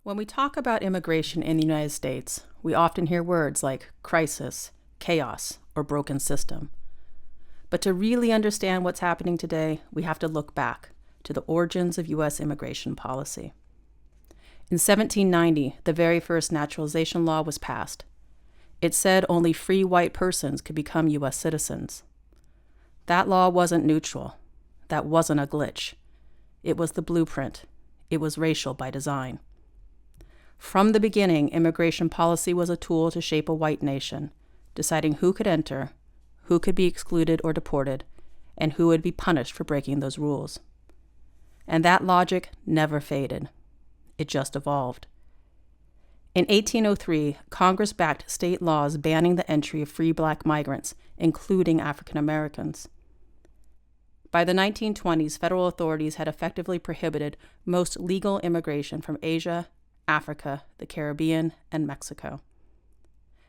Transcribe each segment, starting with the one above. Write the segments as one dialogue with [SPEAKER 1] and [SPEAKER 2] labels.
[SPEAKER 1] When we talk about immigration in the United States, we often hear words like crisis, chaos, or broken system. But to really understand what's happening today, we have to look back to the origins of U.S. immigration policy. In 1790, the very first naturalization law was passed. It said only free white persons could become U.S. citizens. That law wasn't neutral. That wasn't a glitch. It was the blueprint. It was racial by design. From the beginning, immigration policy was a tool to shape a white nation, deciding who could enter, who could be excluded or deported, and who would be punished for breaking those rules. And that logic never faded. It just evolved. In 1803, Congress backed state laws banning the entry of free black migrants, including African Americans. By the 1920s, federal authorities had effectively prohibited most legal immigration from Asia, Africa, the Caribbean, and Mexico.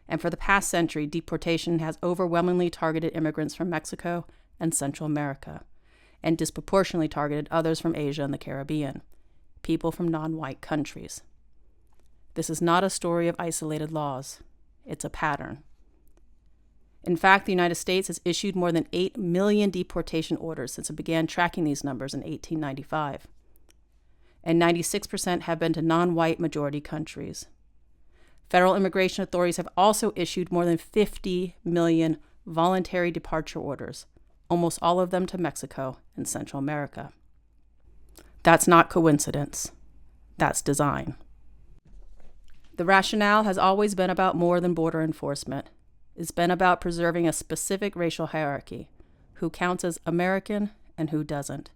[SPEAKER 1] And for the past century, deportation has overwhelmingly targeted immigrants from Mexico and Central America, and disproportionately targeted others from Asia and the Caribbean, people from non-white countries. This is not a story of isolated laws. It's a pattern. In fact, the United States has issued more than 8 million deportation orders since it began tracking these numbers in 1895. And 96% have been to non-white majority countries. Federal immigration authorities have also issued more than 50 million voluntary departure orders, almost all of them to Mexico and Central America. That's not coincidence. That's design. The rationale has always been about more than border enforcement. It's been about preserving a specific racial hierarchy, who counts as American and who doesn't.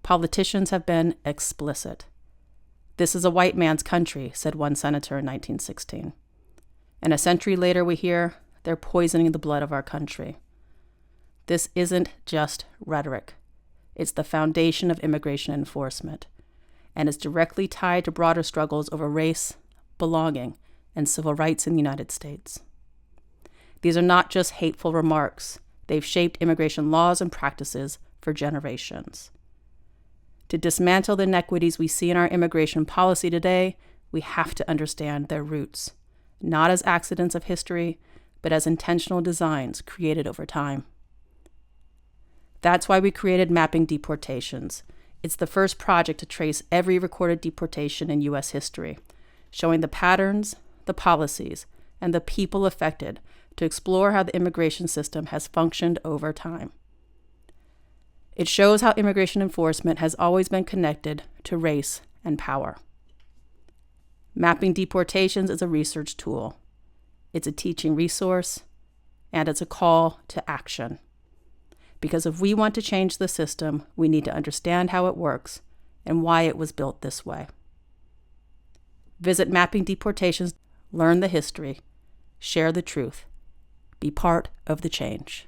[SPEAKER 1] Politicians have been explicit. "This is a white man's country," said one senator in 1916. And a century later we hear, "They're poisoning the blood of our country." This isn't just rhetoric. It's the foundation of immigration enforcement, and is directly tied to broader struggles over race, belonging, and civil rights in the United States. These are not just hateful remarks. They've shaped immigration laws and practices for generations. To dismantle the inequities we see in our immigration policy today, we have to understand their roots, not as accidents of history, but as intentional designs created over time. That's why we created Mapping Deportations. It's the first project to trace every recorded deportation in U.S. history, showing the patterns, the policies, and the people affected to explore how the immigration system has functioned over time. It shows how immigration enforcement has always been connected to race and power. Mapping Deportations is a research tool. It's a teaching resource, and it's a call to action. Because if we want to change the system, we need to understand how it works and why it was built this way. Visit Mapping Deportations, learn the history, share the truth, be part of the change.